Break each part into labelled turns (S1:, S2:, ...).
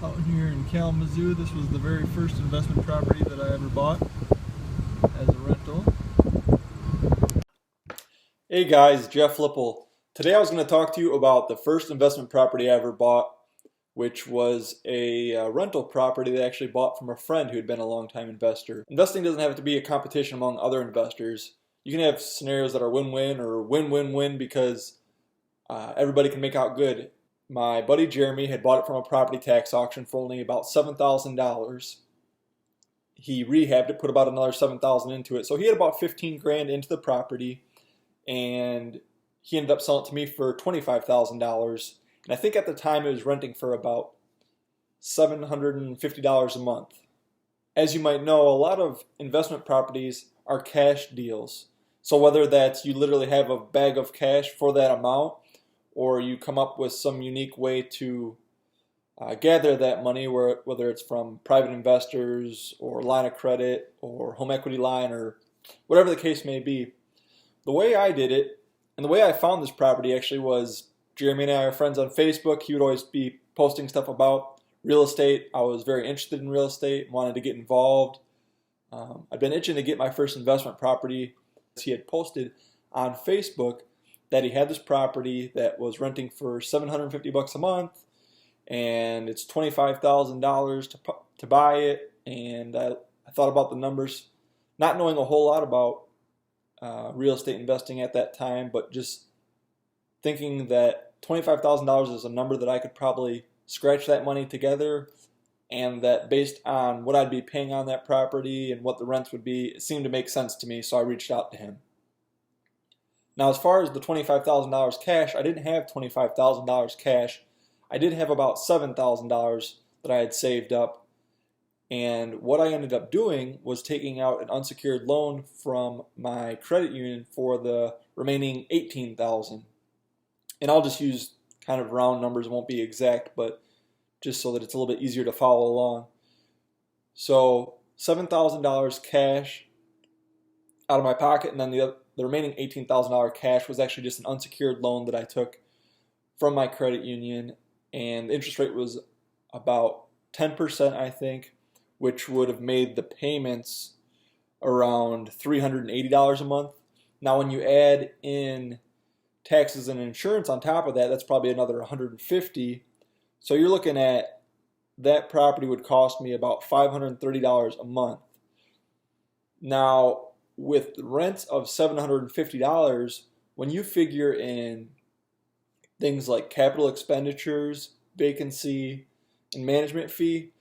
S1: out here in Kalamazoo. This was the very first investment property that I ever bought as a rental.
S2: Hey guys, Jeff Lipple. Today I was going to talk to you about the first investment property I ever bought, which was a rental property that I actually bought from a friend who had been a long-time investor. Investing doesn't have to be a competition among other investors. You can have scenarios that are win-win or win-win-win because everybody can make out good. My buddy Jeremy had bought it from a property tax auction for only about $7,000. He rehabbed it, put about another $7,000 into it. So he had about 15 grand into the property, and he ended up selling it to me for $25,000. And I think at the time it was renting for about $750 a month. As you might know, a lot of investment properties are cash deals. So whether that's you literally have a bag of cash for that amount, or you come up with some unique way to gather that money, whether it's from private investors or line of credit or home equity line or whatever the case may be. The way I did it, and the way I found this property actually was Jeremy and I are friends on Facebook. He would always be posting stuff about real estate. I was very interested in real estate, wanted to get involved. I'd been itching to get my first investment property. He had posted on Facebook that he had this property that was renting for $750 a month, and it's $25,000 to buy it. And I thought about the numbers, not knowing a whole lot about real estate investing at that time, but just thinking that $25,000 is a number that I could probably scratch that money together, and that based on what I'd be paying on that property and what the rents would be, it seemed to make sense to me, so I reached out to him. Now, as far as the $25,000 cash, I didn't have $25,000 cash. I did have about $7,000 that I had saved up. And what I ended up doing was taking out an unsecured loan from my credit union for the remaining $18,000. And I'll just use kind of round numbers, won't be exact, but just so that it's a little bit easier to follow along. So $7,000 cash out of my pocket, and then the remaining $18,000 cash was actually just an unsecured loan that I took from my credit union, and the interest rate was about 10%, I think, which would have made the payments around $380 a month. Now, when you add in taxes and insurance on top of that, that's probably another $150. So you're looking at that property would cost me about $530 a month. Now, with rents of $750, when you figure in things like capital expenditures, vacancy, and management fee,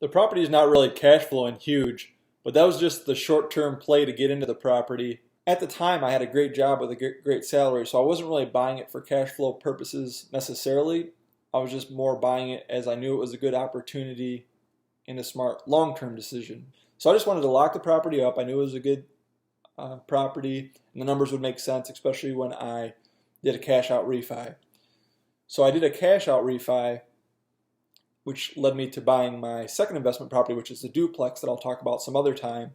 S2: the property is not really cash flowing huge, but that was just the short-term play to get into the property. At the time, I had a great job with a great salary, so I wasn't really buying it for cash flow purposes necessarily. I was just more buying it as I knew it was a good opportunity and a smart long-term decision. So I just wanted to lock the property up. I knew it was a good property, and the numbers would make sense, especially when I did a cash-out refi. So I did a cash-out refi, which led me to buying my second investment property, which is the duplex that I'll talk about some other time.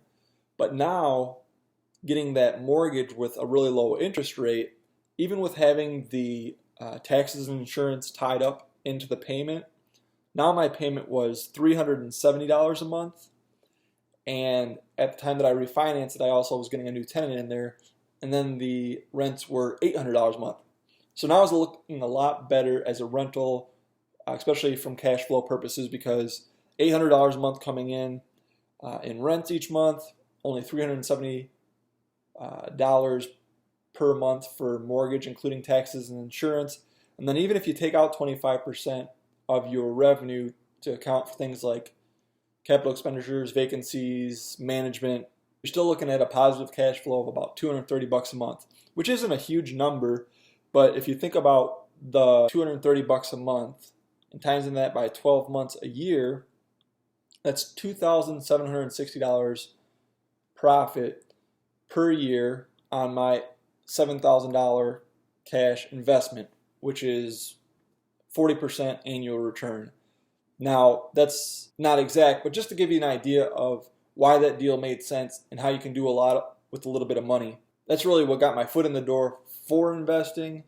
S2: But now, getting that mortgage with a really low interest rate, even with having the taxes and insurance tied up into the payment, now my payment was $370 a month. And at the time that I refinanced it, I also was getting a new tenant in there, and then the rents were $800 a month. So now it's looking a lot better as a rental, especially from cash flow purposes, because $800 a month coming in rents each month, only $370 per month for mortgage, including taxes and insurance. And then even if you take out 25% of your revenue to account for things like capital expenditures, vacancies, management, you're still looking at a positive cash flow of about $230 a month, which isn't a huge number, but if you think about the $230 a month and times that by 12 months a year, that's $2,760 profit per year on my $7,000 cash investment, which is 40% annual return. Now, that's not exact, but just to give you an idea of why that deal made sense and how you can do a lot with a little bit of money. That's really what got my foot in the door for investing.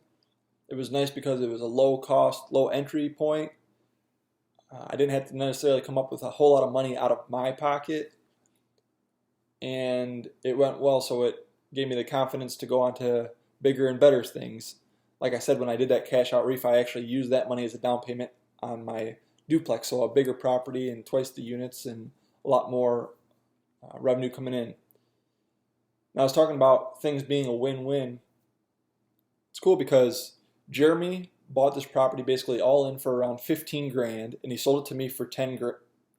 S2: It was nice because it was a low cost, low entry point. I didn't have to necessarily come up with a whole lot of money out of my pocket, and it went well, so it gave me the confidence to go on to bigger and better things. Like I said, when I did that cash out refi, I actually used that money as a down payment on my duplex, so a bigger property and twice the units and a lot more revenue coming in. Now I was talking about things being a win-win. It's cool because Jeremy bought this property basically all in for around 15 grand, and he sold it to me for 10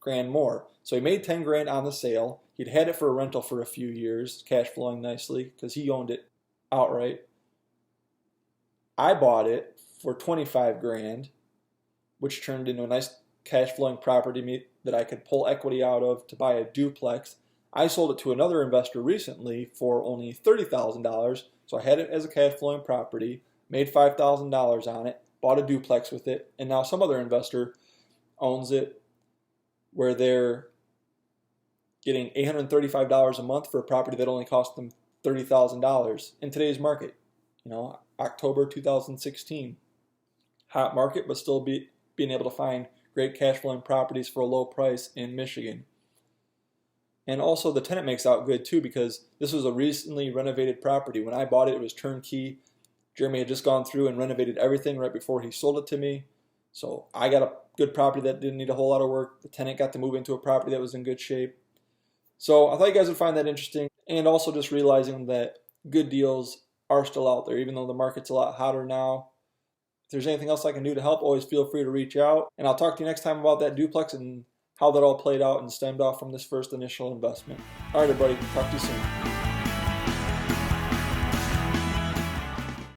S2: grand more. So he made 10 grand on the sale. He'd had it for a rental for a few years, cash flowing nicely because he owned it outright. I bought it for 25 grand, which turned into a nice cash flowing property that I could pull equity out of to buy a duplex. I sold it to another investor recently for only $30,000, so I had it as a cash flowing property, made $5,000 on it, bought a duplex with it, and now some other investor owns it where they're getting $835 a month for a property that only cost them $30,000 in today's market. October 2016. Hot market, but still being able to find great cash flowing properties for a low price in Michigan. And also the tenant makes out good too, because this was a recently renovated property. When I bought it, it was turnkey. Jeremy had just gone through and renovated everything right before he sold it to me. So I got a good property that didn't need a whole lot of work. The tenant got to move into a property that was in good shape. So I thought you guys would find that interesting, and also just realizing that good deals are still out there, even though the market's a lot hotter now. If there's anything else I can do to help, always feel free to reach out. And I'll talk to you next time about that duplex and how that all played out and stemmed off from this first initial investment. All right, everybody. Talk to you soon.